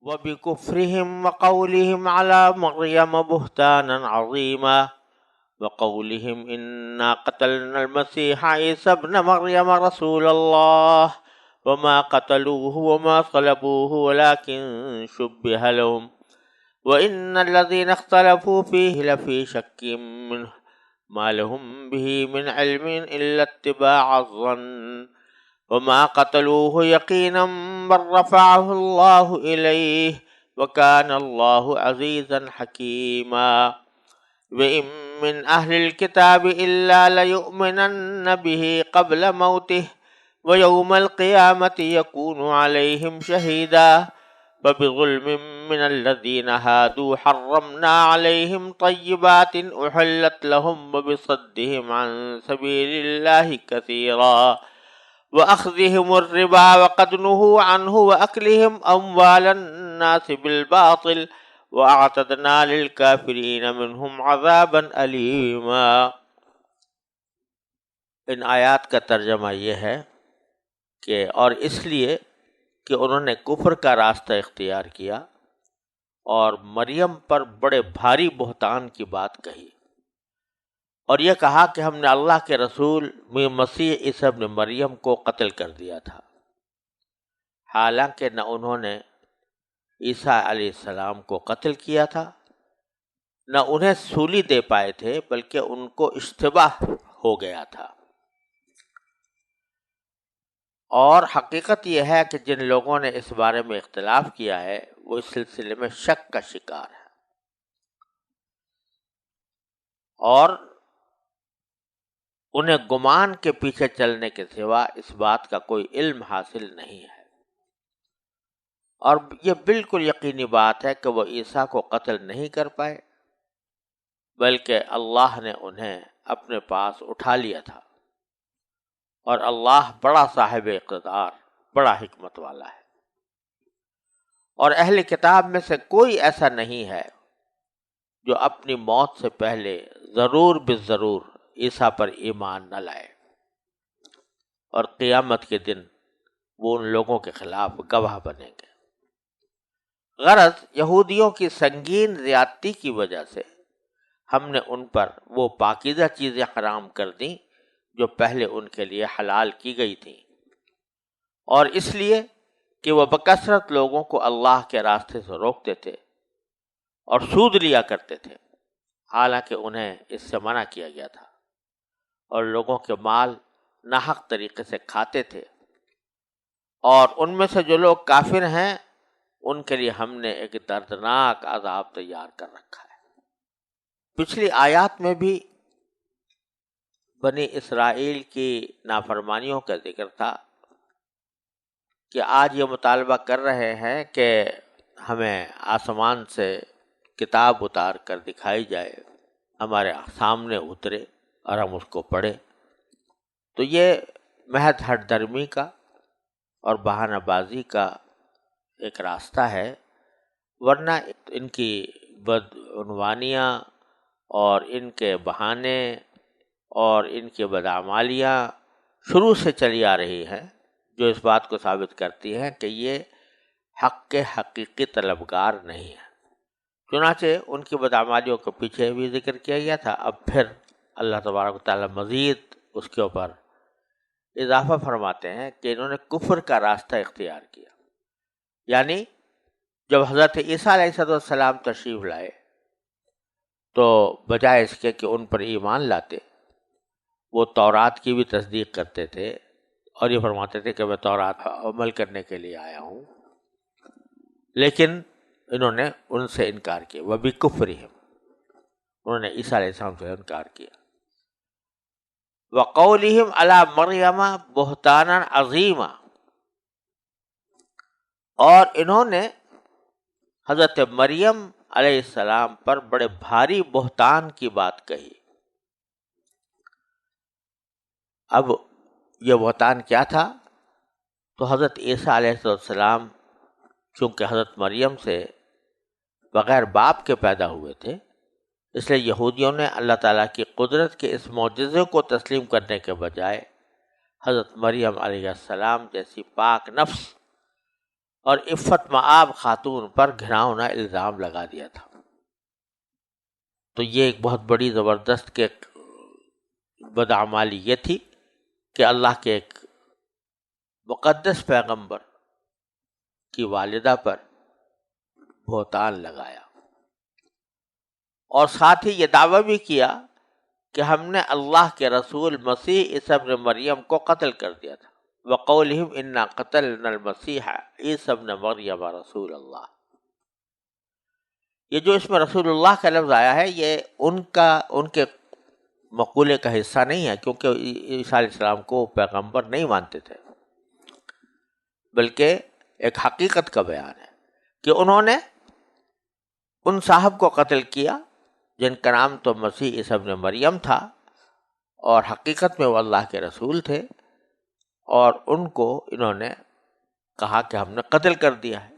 وبكفرهم وقولهم على مريم بهتانا عظيما وقولهم إنا قتلنا المسيح عيسى ابن مريم رسول الله وما قتلوه وما صلبوه ولكن شبه لهم وإن الذين اختلفوا فيه لفي شك منه ما لهم به من علم إلا اتباع الظن وما قتلوه يقينا بل رفعه الله إليه وكان الله عزيزا حكيما وإن من أهل الكتاب إلا ليؤمنن به قبل موته ويوم القيامة يكون عليهم شهيدا فبظلم من الذين هادوا حرمنا عليهم طيبات أحلت لهم وبصدهم عن سبيل الله كثيرا وأخذهم الربا وقد نهوا عنه وأكلهم أموال الناس بالباطل وأعتدنا للكافرين منهم عذابا أليما۔ ان آیات کا ترجمہ یہ ہے کہ اور اس لیے کہ انہوں نے کفر کا راستہ اختیار کیا اور مریم پر بڑے بھاری بہتان کی بات کہی اور یہ کہا کہ ہم نے اللہ کے رسول مسیح عیسی ابن مریم کو قتل کر دیا تھا، حالانکہ نہ انہوں نے عیسیٰ علیہ السلام کو قتل کیا تھا نہ انہیں سولی دے پائے تھے، بلکہ ان کو اشتباہ ہو گیا تھا۔ اور حقیقت یہ ہے کہ جن لوگوں نے اس بارے میں اختلاف کیا ہے وہ اس سلسلے میں شک کا شکار ہے اور انہیں گمان کے پیچھے چلنے کے سوا اس بات کا کوئی علم حاصل نہیں ہے، اور یہ بالکل یقینی بات ہے کہ وہ عیسیٰ کو قتل نہیں کر پائے، بلکہ اللہ نے انہیں اپنے پاس اٹھا لیا تھا، اور اللہ بڑا صاحب اقتدار، بڑا حکمت والا ہے۔ اور اہل کتاب میں سے کوئی ایسا نہیں ہے جو اپنی موت سے پہلے ضرور بالضرور عیسیٰ پر ایمان نہ لائے، اور قیامت کے دن وہ ان لوگوں کے خلاف گواہ بنیں گے۔ غرض یہودیوں کی سنگین زیادتی کی وجہ سے ہم نے ان پر وہ پاکیزہ چیزیں حرام کر دیں جو پہلے ان کے لیے حلال کی گئی تھیں، اور اس لیے کہ وہ بکثرت لوگوں کو اللہ کے راستے سے روکتے تھے اور سود لیا کرتے تھے، حالانکہ انہیں اس سے منع کیا گیا تھا، اور لوگوں کے مال ناحق طریقے سے کھاتے تھے۔ اور ان میں سے جو لوگ کافر ہیں ان کے لیے ہم نے ایک دردناک عذاب تیار کر رکھا ہے۔ پچھلی آیات میں بھی بنی اسرائیل کی نافرمانیوں کا ذکر تھا کہ آج یہ مطالبہ کر رہے ہیں کہ ہمیں آسمان سے کتاب اتار کر دکھائی جائے، ہمارے سامنے اترے اور ہم اس کو پڑھیں۔ تو یہ محض ہٹ درمی کا اور بہانہ بازی کا ایک راستہ ہے، ورنہ ان کی بدعنوانیاں اور ان کے بہانے اور ان کی بدعمالیاں شروع سے چلی آ رہی ہیں، جو اس بات کو ثابت کرتی ہیں کہ یہ حق کے حقیقی طلبگار نہیں ہیں۔ چنانچہ ان کی بدعمالیوں کے پیچھے بھی ذکر کیا گیا تھا، اب پھر اللہ تبارک و تعالیٰ مزید اس کے اوپر اضافہ فرماتے ہیں کہ انہوں نے کفر کا راستہ اختیار کیا، یعنی جب حضرت عیسیٰ علیہ السلام تشریف لائے تو بجائے اس کے کہ ان پر ایمان لاتے، وہ تورات کی بھی تصدیق کرتے تھے اور یہ فرماتے تھے کہ میں تورات عمل کرنے کے لیے آیا ہوں، لیکن انہوں نے ان سے انکار کیا، وَبِكُفْرِهِمْ، انہوں نے عیسیٰ علیہ السلام سے انکار کیا۔ وَقَوْلِهِمْ عَلَى مَرْيَمَ بُهْتَانًا عَظِيمًا، اور انہوں نے حضرت مریم علیہ السلام پر بڑے بھاری بہتان کی بات کہی۔ اب یہ بہتان کیا تھا؟ تو حضرت عیسیٰ علیہ السلام چونکہ حضرت مریم سے بغیر باپ کے پیدا ہوئے تھے، اس لیے یہودیوں نے اللہ تعالیٰ کی قدرت کے اس معجزے کو تسلیم کرنے کے بجائے حضرت مریم علیہ السلام جیسی پاک نفس اور عفت مآب خاتون پر گھناؤنا الزام لگا دیا تھا۔ تو یہ ایک بہت بڑی زبردست کے بدعمالی یہ تھی کہ اللہ کے ایک مقدس پیغمبر کی والدہ پر بہتان لگایا، اور ساتھ ہی یہ دعویٰ بھی کیا کہ ہم نے اللہ کے رسول مسیح عیسی ابن مریم کو قتل کر دیا تھا، وقولہم انا قتلنا المسیح عیسی ابن مریم رسول اللہ۔ یہ جو اس میں رسول اللہ کا لفظ آیا ہے یہ ان کے مقولے کا حصہ نہیں ہے، کیونکہ عیسیٰ علیہ السلام کو پیغمبر نہیں مانتے تھے، بلکہ ایک حقیقت کا بیان ہے کہ انہوں نے ان صاحب کو قتل کیا جن کا نام تو مسیح عیسی ابن مریم تھا، اور حقیقت میں وہ اللہ کے رسول تھے، اور ان کو انہوں نے کہا کہ ہم نے قتل کر دیا ہے،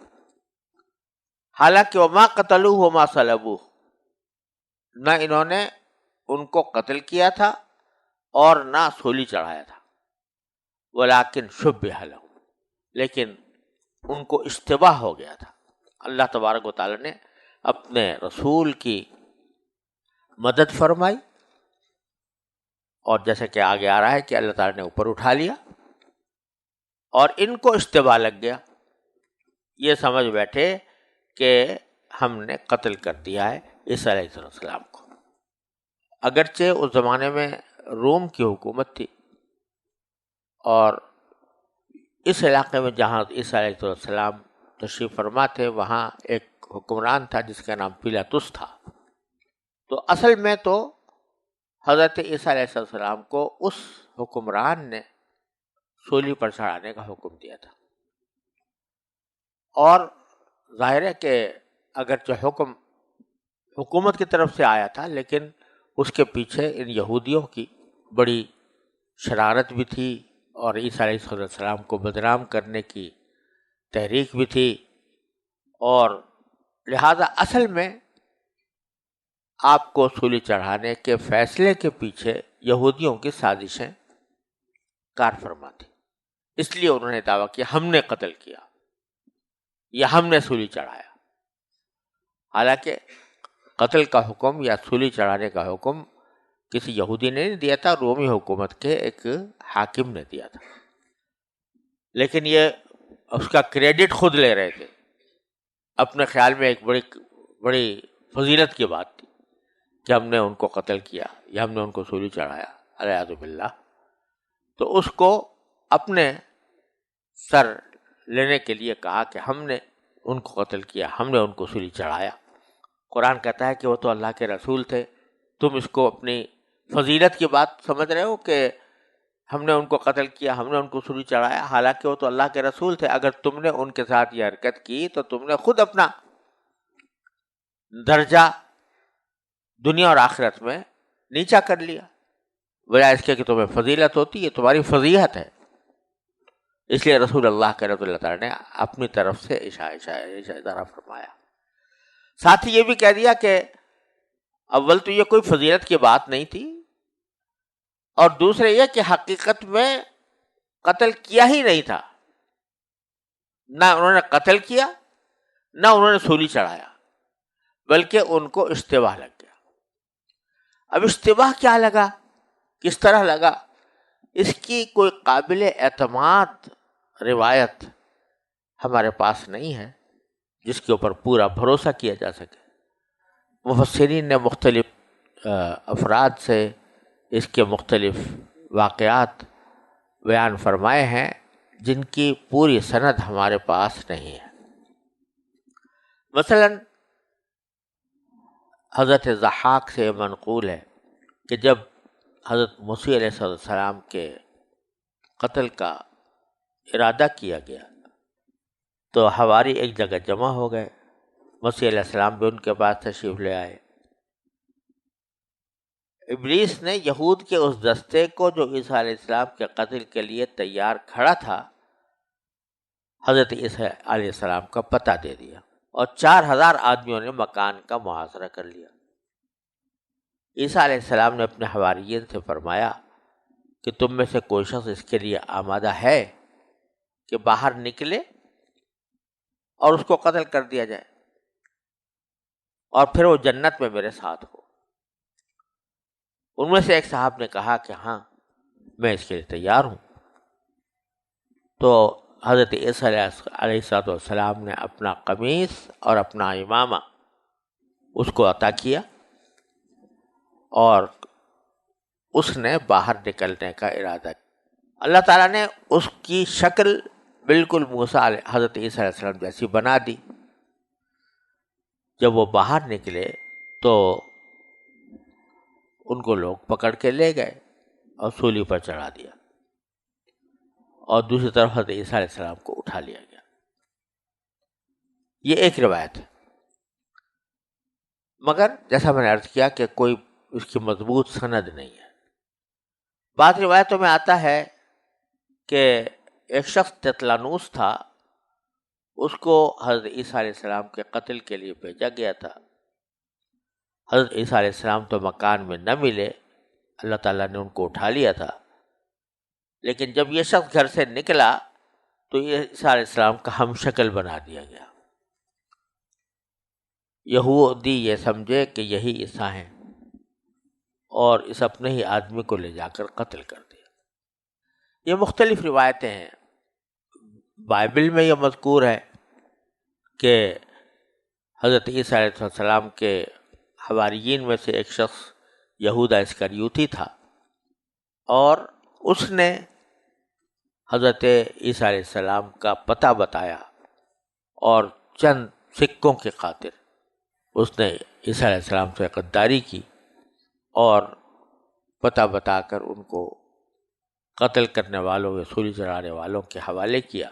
حالانکہ وما قتلوہ وما صلبوہ، نہ انہوں نے ان کو قتل کیا تھا اور نہ سولی چڑھایا تھا، ولیکن شبہ لہم، لیکن ان کو اشتباہ ہو گیا تھا۔ اللہ تبارک و تعالی نے اپنے رسول کی مدد فرمائی، اور جیسے کہ آگے آ رہا ہے کہ اللہ تعالی نے اوپر اٹھا لیا، اور ان کو اشتباہ لگ گیا، یہ سمجھ بیٹھے کہ ہم نے قتل کر دیا ہے عیسیٰ علیہ السلام کو۔ اگرچہ اس زمانے میں روم کی حکومت تھی، اور اس علاقے میں جہاں عیسیٰ علیہ السلام تشریف فرما تھے وہاں ایک حکمران تھا جس کا نام پیلاطس تھا، تو اصل میں تو حضرت عیسیٰ علیہ السلام کو اس حکمران نے سولی پر چڑھانے کا حکم دیا تھا، اور ظاہر ہے کہ اگرچہ حکم حکومت کی طرف سے آیا تھا، لیکن اس کے پیچھے ان یہودیوں کی بڑی شرارت بھی تھی، اور عیسیٰ علیہ السلام کو بدنام کرنے کی تحریک بھی تھی، اور لہذا اصل میں آپ کو سولی چڑھانے کے فیصلے کے پیچھے یہودیوں کی سازشیں کار فرما تھی، اس لیے انہوں نے دعویٰ کیا ہم نے قتل کیا یا ہم نے سولی چڑھایا، حالانکہ قتل کا حکم یا سولی چڑھانے کا حکم کسی یہودی نے نہیں دیا تھا، رومی حکومت کے ایک حاکم نے دیا تھا، لیکن یہ اس کا کریڈٹ خود لے رہے تھے، اپنے خیال میں ایک بڑی فضیلت کی بات تھی کہ ہم نے ان کو قتل کیا یا ہم نے ان کو سولی چڑھایا، الیاذ باللہ۔ تو اس کو اپنے سر لینے کے لیے کہا کہ ہم نے ان کو قتل کیا، ہم نے ان کو سولی چڑھایا۔ قرآن کہتا ہے کہ وہ تو اللہ کے رسول تھے، تم اس کو اپنی فضیلت کی بات سمجھ رہے ہو کہ ہم نے ان کو قتل کیا، ہم نے ان کو سولی چڑھایا، حالانکہ وہ تو اللہ کے رسول تھے۔ اگر تم نے ان کے ساتھ یہ حرکت کی تو تم نے خود اپنا درجہ دنیا اور آخرت میں نیچا کر لیا، بجائے اس کے کہ تمہیں فضیلت ہوتی ہے، تمہاری فضیحت ہے۔ اس لیے رسول اللہ کے رضی اللہ تعالیٰ نے اپنی طرف سے اشارہ فرمایا، ساتھ ہی یہ بھی کہہ دیا کہ اول تو یہ کوئی فضیلت کی بات نہیں تھی، اور دوسرے یہ کہ حقیقت میں قتل کیا ہی نہیں تھا، نہ انہوں نے قتل کیا نہ انہوں نے سولی چڑھایا، بلکہ ان کو اشتباہ لگ گیا۔ اب اشتباہ کیا لگا، کس طرح لگا، اس کی کوئی قابل اعتماد روایت ہمارے پاس نہیں ہے جس کے اوپر پورا بھروسہ کیا جا سکے۔ مفسرین نے مختلف افراد سے اس کے مختلف واقعات بیان فرمائے ہیں جن کی پوری سند ہمارے پاس نہیں ہے۔ مثلا حضرت ضحاک سے منقول ہے کہ جب حضرت مسیح علیہ السلام کے قتل کا ارادہ کیا گیا تو حواری ایک جگہ جمع ہو گئے، مسیح علیہ السلام بھی ان کے پاس تشریف لے آئے۔ ابلیس نے یہود کے اس دستے کو جو عیسیٰ علیہ السلام کے قتل کے لیے تیار کھڑا تھا حضرت عیسیٰ علیہ السلام کا پتہ دے دیا، اور 4000 آدمیوں نے مکان کا محاصرہ کر لیا۔ عیسیٰ علیہ السلام نے اپنے حواریین سے فرمایا کہ تم میں سے کوئی شخص اس کے لیے آمادہ ہے کہ باہر نکلے اور اس کو قتل کر دیا جائے اور پھر وہ جنت میں میرے ساتھ ہو۔ ان میں سے ایک صاحب نے کہا کہ ہاں میں اس کے لیے تیار ہوں۔ تو حضرت عیسیٰ علیہ السلام نے اپنا قمیص اور اپنا امامہ اس کو عطا کیا اور اس نے باہر نکلنے کا ارادہ کیا۔ اللہ تعالیٰ نے اس کی شکل بالکل حضرت عیسیٰ علیہ السلام جیسی بنا دی۔ جب وہ باہر نکلے تو ان کو لوگ پکڑ کے لے گئے اور سولی پر چڑھا دیا، اور دوسری طرف حضرت عیسیٰ علیہ السلام کو اٹھا لیا گیا۔ یہ ایک روایت ہے، مگر جیسا میں نے عرض کیا کہ کوئی اس کی مضبوط سند نہیں ہے۔ بعض روایتوں میں آتا ہے کہ ایک شخص تطلانوس تھا، اس کو حضرت عیسیٰ علیہ السلام کے قتل کے لیے بھیجا گیا تھا۔ حضرت عیسیٰ علیہ السلام تو مکان میں نہ ملے، اللہ تعالیٰ نے ان کو اٹھا لیا تھا، لیکن جب یہ شخص گھر سے نکلا تو عیسیٰ علیہ السلام کا ہم شکل بنا دیا گیا۔ یہودی یہ سمجھے کہ یہی عیسیٰ ہیں اور اس اپنے ہی آدمی کو لے جا کر قتل کر دیا۔ یہ مختلف روایتیں ہیں۔ بائبل میں یہ مذکور ہے کہ حضرت عیسیٰ علیہ السلام کے حواریین میں سے ایک شخص یہودا اسکریوتی تھا، اور اس نے حضرت عیسیٰ علیہ السلام کا پتہ بتایا اور چند سکوں کی خاطر اس نے عیسیٰ علیہ السلام سے غداری کی اور پتہ بتا کر ان کو قتل کرنے والوں یا سولی چڑھانے والوں کے حوالے کیا۔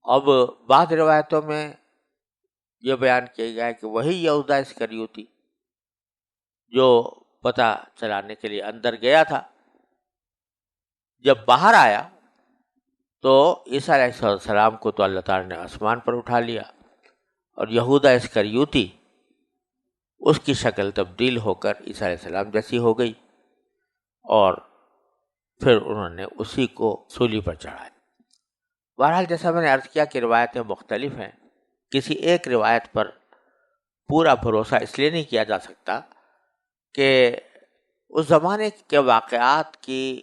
اب بعض روایتوں میں یہ بیان کیا گیا ہے کہ وہی یہودا اسکریوتی جو پتہ چلانے کے لیے اندر گیا تھا، جب باہر آیا تو عیسیٰ علیہ السلام کو تو اللہ تعالیٰ نے آسمان پر اٹھا لیا، اور یہودا اسکریوتی اس کی شکل تبدیل ہو کر عیسیٰ علیہ السلام جیسی ہو گئی، اور پھر انہوں نے اسی کو سولی پر چڑھایا۔ بہرحال جیسا میں نے عرض کیا کہ روایتیں مختلف ہیں، کسی ایک روایت پر پورا بھروسہ اس لیے نہیں کیا جا سکتا کہ اس زمانے کے واقعات کی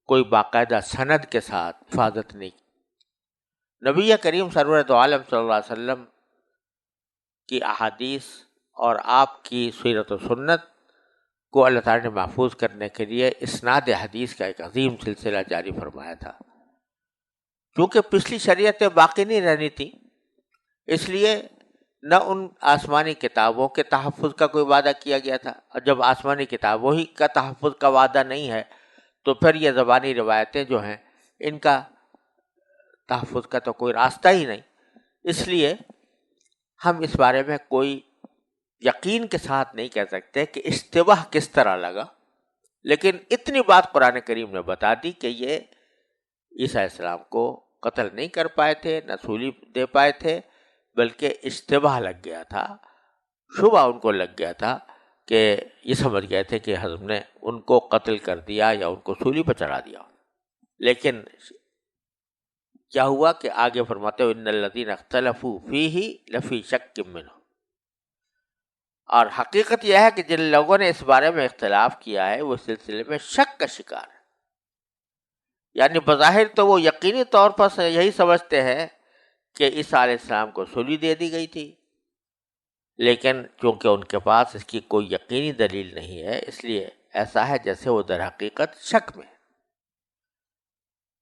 کوئی باقاعدہ سند کے ساتھ حفاظت نہیں کی۔ نبی کریم سرورت عالم صلی اللہ علیہ وسلم کی احادیث اور آپ کی سیرت و سنت کو اللہ تعالیٰ نے محفوظ کرنے کے لیے اسناد حدیث کا ایک عظیم سلسلہ جاری فرمایا تھا۔ کیونکہ پچھلی شریعتیں باقی نہیں رہنی تھیں، اس لیے نہ ان آسمانی کتابوں کے تحفظ کا کوئی وعدہ کیا گیا تھا، اور جب آسمانی کتابوں ہی کا تحفظ کا وعدہ نہیں ہے تو پھر یہ زبانی روایتیں جو ہیں ان کا تحفظ کا تو کوئی راستہ ہی نہیں۔ اس لیے ہم اس بارے میں کوئی یقین کے ساتھ نہیں کہہ سکتے کہ اشتباہ کس طرح لگا، لیکن اتنی بات قرآن کریم نے بتا دی کہ یہ عیسیٰ علیہ السلام کو قتل نہیں کر پائے تھے، نہ سولی دے پائے تھے، بلکہ اشتباہ لگ گیا تھا، شبہ ان کو لگ گیا تھا کہ یہ سمجھ گئے تھے کہ ہم نے ان کو قتل کر دیا یا ان کو سولی پر چڑھا دیا۔ لیکن کیا ہوا کہ آگے فرماتے ہوئے ان الذین اختلفوا فیہ لفی شک منہ، اور حقیقت یہ ہے کہ جن لوگوں نے اس بارے میں اختلاف کیا ہے وہ سلسلے میں شک کا شکار ہے۔ یعنی بظاہر تو وہ یقینی طور پر یہی سمجھتے ہیں کہ عیسیٰ علیہ السلام کو سولی دے دی گئی تھی، لیکن چونکہ ان کے پاس اس کی کوئی یقینی دلیل نہیں ہے، اس لیے ایسا ہے جیسے وہ در حقیقت شک میں۔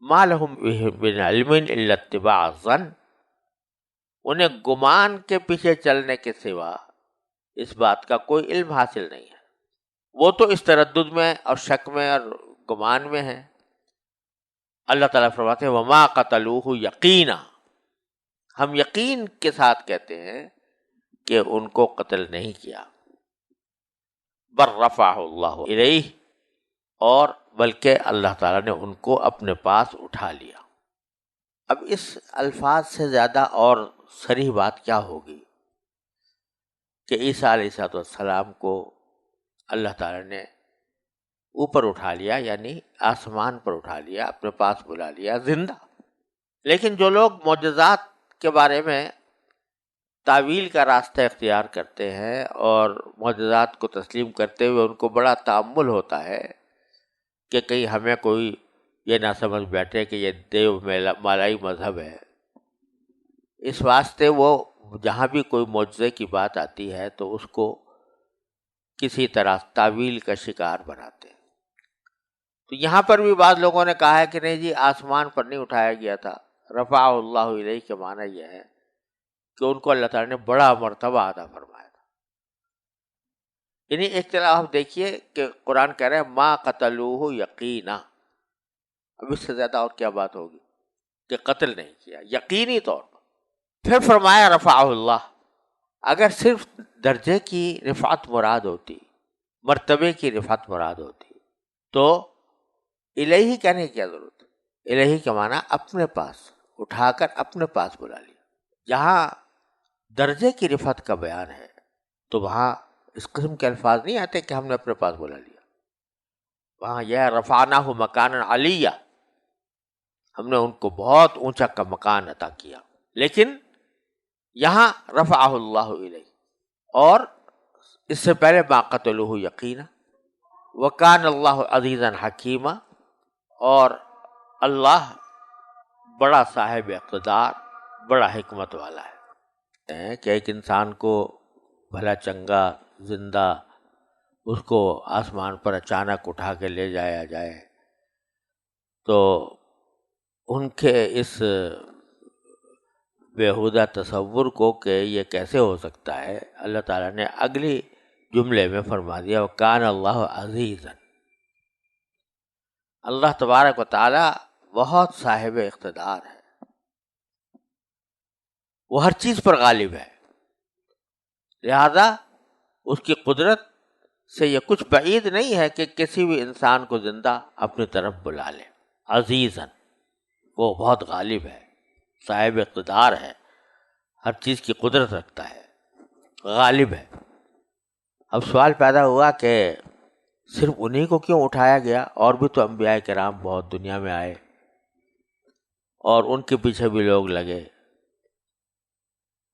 ما لہم من علم الا اتباع الظن، انہیں گمان کے پیچھے چلنے کے سوا اس بات کا کوئی علم حاصل نہیں ہے۔ وہ تو اس تردد میں اور شک میں اور گمان میں ہے۔ اللہ تعالیٰ فرماتے ہیں وما قتلوہ یقینا، ہم یقین کے ساتھ کہتے ہیں کہ ان کو قتل نہیں کیا، بل رفعہ اللہ الیہ، اور بلکہ اللہ تعالیٰ نے ان کو اپنے پاس اٹھا لیا۔ اب اس الفاظ سے زیادہ اور صریح بات کیا ہوگی کہ عیسیٰ علیہ السلام کو اللہ تعالیٰ نے اوپر اٹھا لیا، یعنی آسمان پر اٹھا لیا، اپنے پاس بلا لیا زندہ۔ لیکن جو لوگ معجزات کے بارے میں تعویل کا راستہ اختیار کرتے ہیں اور معجزات کو تسلیم کرتے ہوئے ان کو بڑا تأمل ہوتا ہے کہ کہیں ہمیں کوئی یہ نہ سمجھ بیٹھے کہ یہ دیو مالائی مذہب ہے. اس واسطے وہ جہاں بھی کوئی معجزے کی بات آتی ہے تو اس کو کسی طرح تعویل کا شکار بناتے ہیں. تو یہاں پر بھی بعض لوگوں نے کہا ہے کہ نہیں جی آسمان پر نہیں اٹھایا گیا تھا. رفع اللہ الیہ کے معنی یہ ہے کہ ان کو اللہ تعالیٰ نے بڑا مرتبہ عطا فرمایا تھا. یعنی ایک طرح آپ دیکھیے کہ قرآن کہہ رہے ہیں ما قتلوہ یقینا. اب اس سے زیادہ اور کیا بات ہوگی کہ قتل نہیں کیا یقینی طور پر. پھر فرمایا رفعہ اللہ. اگر صرف درجے کی رفعت مراد ہوتی، مرتبے کی رفعت مراد ہوتی تو الہی کہنے کی کیا ضرورت ہے؟ الہی کا معنی اپنے پاس، اٹھا کر اپنے پاس بلا لیا. جہاں درجے کی رفعت کا بیان ہے تو وہاں اس قسم کے الفاظ نہیں آتے کہ ہم نے اپنے پاس بلا لیا. وہاں یہ رفعناہ مکانا علیہ، ہم نے ان کو بہت اونچا کا مکان عطا کیا. لیکن یہاں رفعہ اللہ الیہ، اور اس سے پہلے ما قتلوہ یقینا وکان اللہ عزیزا حکیما، اور اللہ بڑا صاحب اقتدار، بڑا حکمت والا ہے. کہ ایک انسان کو بھلا چنگا زندہ اس کو آسمان پر اچانک اٹھا کے لے جایا جائے تو ان کے اس بیہودہ تصور کو کہ یہ کیسے ہو سکتا ہے، اللہ تعالیٰ نے اگلی جملے میں فرما دیا وَكَانَ اللَّهُ عَزِيزًا. اللہ تبارک و تعالیٰ بہت صاحب اقتدار ہے، وہ ہر چیز پر غالب ہے. لہذا اس کی قدرت سے یہ کچھ بعید نہیں ہے کہ کسی بھی انسان کو زندہ اپنی طرف بلا لے. عزیزاً، وہ بہت غالب ہے، صاحب اقتدار ہے، ہر چیز کی قدرت رکھتا ہے، غالب ہے. اب سوال پیدا ہوا کہ صرف انہی کو کیوں اٹھایا گیا؟ اور بھی تو انبیاء کرام بہت دنیا میں آئے اور ان کے پیچھے بھی لوگ لگے،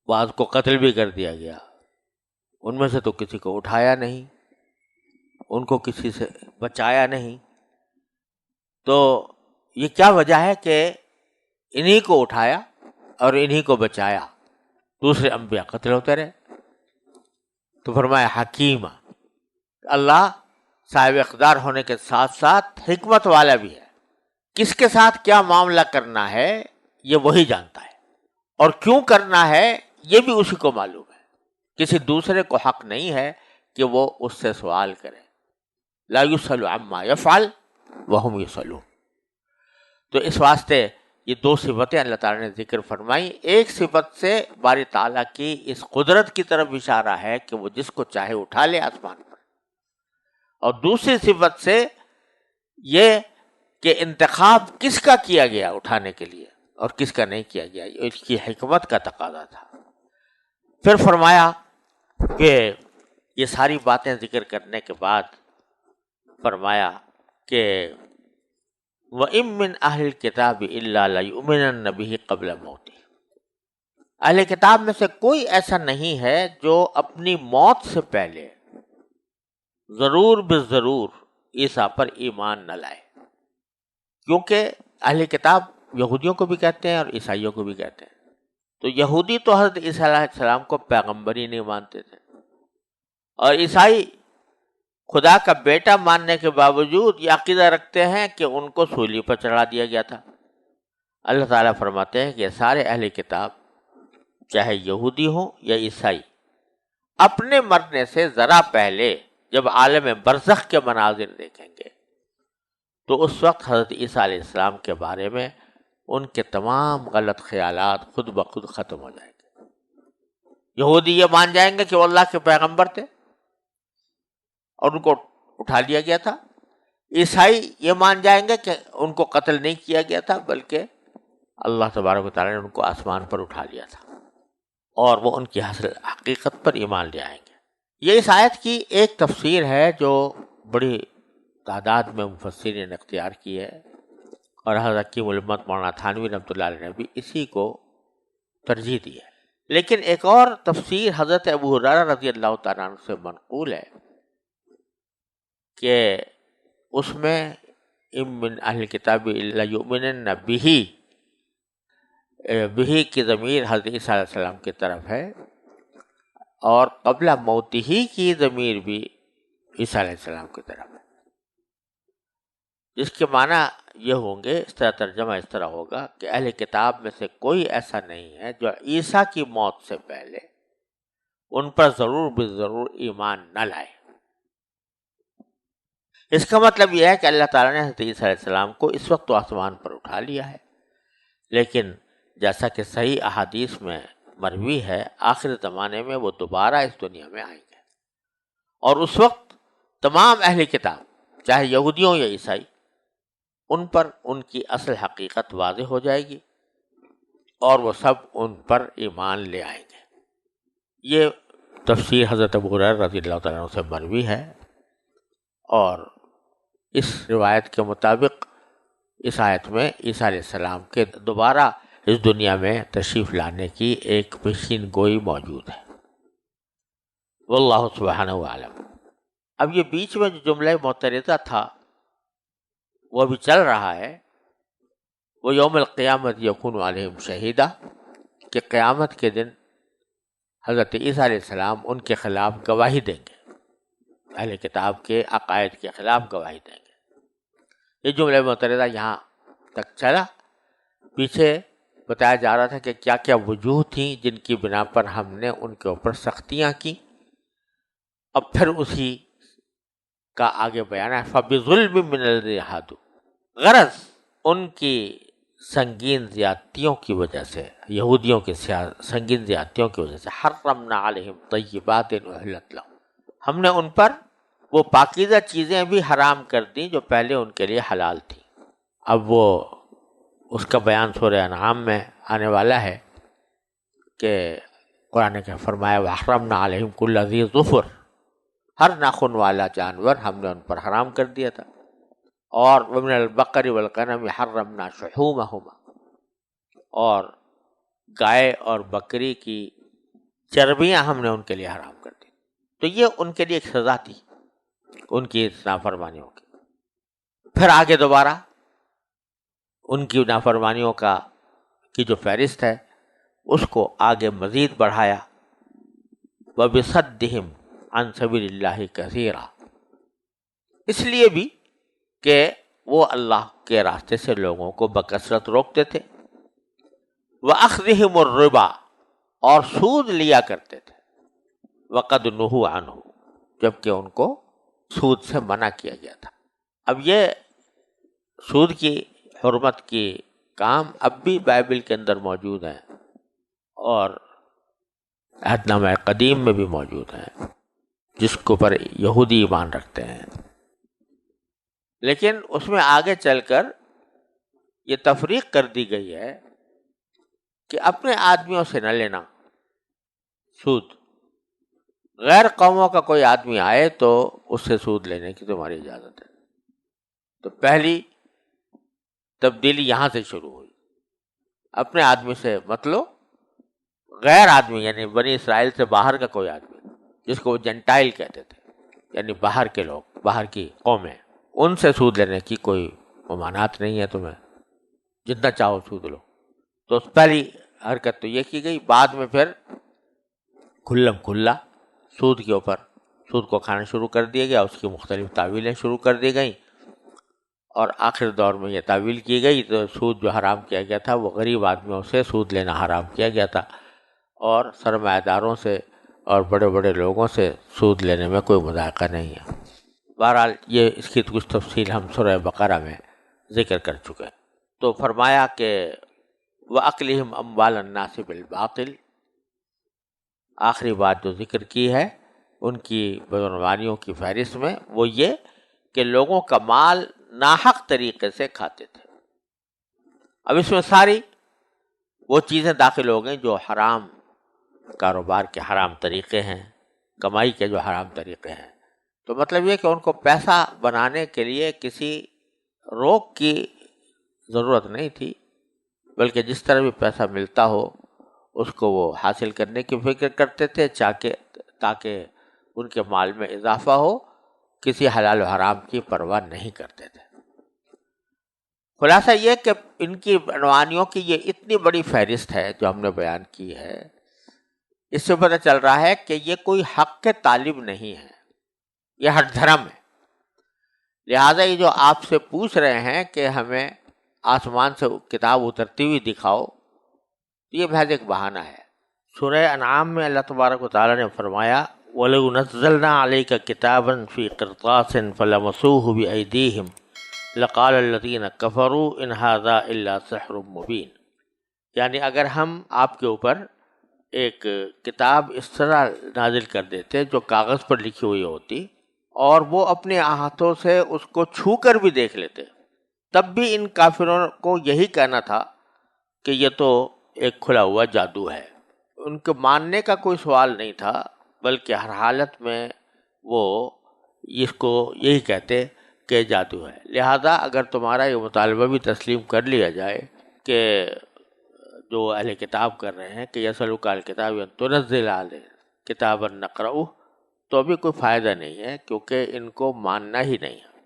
بعض کو قتل بھی کر دیا گیا. ان میں سے تو کسی کو اٹھایا نہیں، ان کو کسی سے بچایا نہیں. تو یہ کیا وجہ ہے کہ انہی کو اٹھایا اور انہی کو بچایا، دوسرے انبیاء قتل ہوتے رہے؟ تو فرمایا حکیمہ، اللہ صاحب اقتدار ہونے کے ساتھ ساتھ حکمت والا بھی ہے. کس کے ساتھ کیا معاملہ کرنا ہے یہ وہی جانتا ہے، اور کیوں کرنا ہے یہ بھی اسی کو معلوم ہے. کسی دوسرے کو حق نہیں ہے کہ وہ اس سے سوال کرے. لا یسأل عما یفعل وہم یسألون. تو اس واسطے یہ دو صفتیں اللہ تعالیٰ نے ذکر فرمائی. ایک صفت سے باری تعالیٰ کی اس قدرت کی طرف اشارہ ہے کہ وہ جس کو چاہے اٹھا لے آسمان پر، اور دوسری صفت سے یہ کہ انتخاب کس کا کیا گیا اٹھانے کے لیے اور کس کا نہیں کیا گیا، اس کی حکمت کا تقاضا تھا. پھر فرمایا کہ یہ ساری باتیں ذکر کرنے کے بعد فرمایا کہ وَإِن مِّنْ أَهْلِ الْكِتَابِ إِلَّا لَيُؤْمِنَنَّ بِهِ قَبْلَ مَوْتِهِ. اہل کتاب میں سے کوئی ایسا نہیں ہے جو اپنی موت سے پہلے ضرور بالضرور عیسیٰ پر ایمان نہ لائے. کیونکہ اہل کتاب یہودیوں کو بھی کہتے ہیں اور عیسائیوں کو بھی کہتے ہیں. تو یہودی تو حضرت عیسیٰ علیہ السلام کو پیغمبر ہی نہیں مانتے تھے، اور عیسائی خدا کا بیٹا ماننے کے باوجود یہ عقیدہ رکھتے ہیں کہ ان کو سولی پر چڑھا دیا گیا تھا. اللہ تعالیٰ فرماتے ہیں کہ سارے اہل کتاب چاہے یہودی ہوں یا عیسائی اپنے مرنے سے ذرا پہلے جب عالم برزخ کے مناظر دیکھیں گے تو اس وقت حضرت عیسیٰ علیہ السلام کے بارے میں ان کے تمام غلط خیالات خود بخود ختم ہو جائیں گے. یہودی یہ مان جائیں گے کہ وہ اللہ کے پیغمبر تھے اور ان کو اٹھا لیا گیا تھا. عیسائی یہ مان جائیں گے کہ ان کو قتل نہیں کیا گیا تھا بلکہ اللہ تبارک و تعالیٰ نے ان کو آسمان پر اٹھا لیا تھا، اور وہ ان کی حاصل حقیقت پر ایمان لے آئیں گے. یہ اس آیت کی ایک تفسیر ہے جو بڑی تعداد میں مفسرین نے اختیار کی ہے، اور حضرت حکیم الامت مولانا تھانوی رحمۃ اللہ علیہ نے بھی اسی کو ترجیح دی ہے. لیکن ایک اور تفسیر حضرت ابو ہریرہ رضی اللہ تعالیٰ عنہ سے منقول ہے کہ اس میں ام من اہل کتاب الا یؤمنن بہ کی ضمیر حضرت عیسیٰ علیہ السلام کی طرف ہے، اور قبل موت ہی کی ضمیر بھی عیسیٰ علیہ السلام کی طرف ہے، جس کے معنی یہ ہوں گے، اس طرح ترجمہ اس طرح ہوگا کہ اہل کتاب میں سے کوئی ایسا نہیں ہے جو عیسیٰ کی موت سے پہلے ان پر ضرور بالضرور ایمان نہ لائے۔ اس کا مطلب یہ ہے کہ اللہ تعالیٰ نے حضرت عیسیٰ علیہ السلام کو اس وقت تو آسمان پر اٹھا لیا ہے، لیکن جیسا کہ صحیح احادیث میں مروی ہے، آخر زمانے میں وہ دوبارہ اس دنیا میں آئیں گے، اور اس وقت تمام اہل کتاب چاہے یہودیوں یا عیسائی، ان پر ان کی اصل حقیقت واضح ہو جائے گی اور وہ سب ان پر ایمان لے آئیں گے۔ یہ تفسیر حضرت ابو ہریرہ رضی اللہ تعالیٰ عنہ سے مروی ہے، اور اس روایت کے مطابق اس آیت میں عیسیٰ علیہ السلام کے دوبارہ اس دنیا میں تشریف لانے کی ایک پیشین گوئی موجود ہے۔ واللہ سبحانہ عالم۔ اب یہ بیچ میں جو جملہ معترضہ تھا وہ بھی چل رہا ہے، وہ یوم القیامت یکون علیہم شہیدہ، کہ قیامت کے دن حضرت عیسیٰ علیہ السلام ان کے خلاف گواہی دیں گے، اہل کتاب کے عقائد کے خلاف گواہی دیں گے۔ یہ جملہ معترضہ یہاں تک چلا۔ پیچھے بتایا جا رہا تھا کہ کیا کیا وجوہ تھیں جن کی بنا پر ہم نے ان کے اوپر سختیاں کی۔ اب پھر اسی کا آگے بیان ہے، فَبِظُلْمٍ مِّنَ الَّذِينَ هَادُوا، غرض ان کی سنگین زیادتیوں کی وجہ سے، یہودیوں کی سنگین زیادتیوں کی وجہ سے، حرمنا علیہم طیبات احلت لہم، ہم نے ان پر وہ پاکیزہ چیزیں بھی حرام کر دیں جو پہلے ان کے لیے حلال تھیں۔ اب وہ اس کا بیان سورہ انعام میں آنے والا ہے کہ قرآن نے فرمایا وَحَرَّمْنَا عَلَيْهِمْ كُلَّ ذِي ظُفُرٍ، ہر ناخن والا جانور ہم نے ان پر حرام کر دیا تھا، اور وَمِنَ الْبَقَرِ وَالْغَنَمِ حَرَّمْنَا شُحُومَهُمَا، اور گائے اور بکری کی چربیاں ہم نے ان کے لیے حرام کر دی۔ تو یہ ان کے لیے ایک سزا تھی ان کی نافرمانیوں کی۔ پھر آگے دوبارہ ان کی نافرمانیوں کی جو فہرست ہے اس کو آگے مزید بڑھایا، وَبِصَدِّهِمْ عَنْ سَبِيلِ اللَّهِ كَثِيرًا، اس لیے بھی کہ وہ اللہ کے راستے سے لوگوں کو بکثرت روکتے تھے، وَأَخْذِهِمُ الرِّبَا، اور سود لیا کرتے تھے، وَقَدْ نُهُوا عَنْهُ، جبکہ ان کو سود سے منع کیا گیا تھا۔ اب یہ سود کی حرمت کی کام اب بھی بائبل کے اندر موجود ہیں اور عہد نامہ قدیم میں بھی موجود ہیں، جس کے اوپر یہودی ایمان رکھتے ہیں۔ لیکن اس میں آگے چل کر یہ تفریق کر دی گئی ہے کہ اپنے آدمیوں سے نہ لینا سود، غیر قوموں کا کوئی آدمی آئے تو اس سے سود لینے کی تمہاری اجازت ہے۔ تو پہلی تبدیلی یہاں سے شروع ہوئی، اپنے آدمی سے مت لو، غیر آدمی یعنی بنی اسرائیل سے باہر کا کوئی آدمی جس کو وہ جنٹائل کہتے تھے، یعنی باہر کے لوگ، باہر کی قومیں، ان سے سود لینے کی کوئی ممانعت نہیں ہے تمہیں، جتنا چاہو سود لو۔ تو پہلی حرکت تو یہ کی گئی، بعد میں پھر کھلم کھلا سود کے اوپر سود کو کھانا شروع کر دیا گیا، اس کی مختلف تعویلیں شروع کر دی گئیں، اور آخر دور میں یہ تعویل کی گئی تو سود جو حرام کیا گیا تھا وہ غریب آدمیوں سے سود لینا حرام کیا گیا تھا، اور سرمایہ داروں سے اور بڑے بڑے لوگوں سے سود لینے میں کوئی مذائقہ نہیں ہے۔ بہرحال یہ اس کی کچھ تفصیل ہم سورہ بقرہ میں ذکر کر چکے ہیں۔ تو فرمایا کہ وَأَكْلِهِمْ أَمْوَالَ النَّاسِ بِالْبَاطِلِ، آخری بات جو ذکر کی ہے ان کی بدعنوانیوں کی فہرست میں وہ یہ کہ لوگوں کا مال ناحق طریقے سے کھاتے تھے۔ اب اس میں ساری وہ چیزیں داخل ہو گئیں جو حرام کاروبار کے حرام طریقے ہیں، کمائی کے جو حرام طریقے ہیں۔ تو مطلب یہ کہ ان کو پیسہ بنانے کے لیے کسی روک کی ضرورت نہیں تھی، بلکہ جس طرح بھی پیسہ ملتا ہو اس کو وہ حاصل کرنے کی فکر کرتے تھے تاکہ ان کے مال میں اضافہ ہو، کسی حلال و حرام کی پرواہ نہیں کرتے تھے۔ خلاصہ یہ کہ ان کی عنوانیوں کی یہ اتنی بڑی فہرست ہے جو ہم نے بیان کی ہے، اس سے پتہ چل رہا ہے کہ یہ کوئی حق کے طالب نہیں ہے، یہ ہر دھرم ہے۔ لہٰذا یہ جو آپ سے پوچھ رہے ہیں کہ ہمیں آسمان سے کتاب اترتی ہوئی دکھاؤ، یہ محض ایک بہانہ ہے۔ سورہ انعام میں اللہ تبارک و تعالیٰ نے فرمایا وَلَوْ نَزَّلْنَا عَلَيْكَ كِتَابًا فِي قِرْطَاسٍ فَلَمَسُوهُ بِأَيْدِيهِمْ لَقَالَ الَّذِينَ كَفَرُوا إِنْ هَذَا إِلَّا سِحْرٌ مُبِينٌ، یعنی اگر ہم آپ کے اوپر ایک کتاب اس طرح نازل کر دیتے جو کاغذ پر لکھی ہوئی ہوتی اور وہ اپنے ہاتھوں سے اس کو چھو کر بھی دیکھ لیتے، تب بھی ان کافروں کو یہی کہنا تھا کہ یہ تو ایک کھلا ہوا جادو ہے۔ ان کے ماننے کا کوئی سوال نہیں تھا، بلکہ ہر حالت میں وہ اس کو یہی کہتے کہ جادو ہے۔ لہذا اگر تمہارا یہ مطالبہ بھی تسلیم کر لیا جائے کہ جو اہل کتاب کر رہے ہیں کہ یسألوک الکتاب ان تنزل علیہ کتابا نقرؤہ، تو بھی کوئی فائدہ نہیں ہے، کیونکہ ان کو ماننا ہی نہیں ہے۔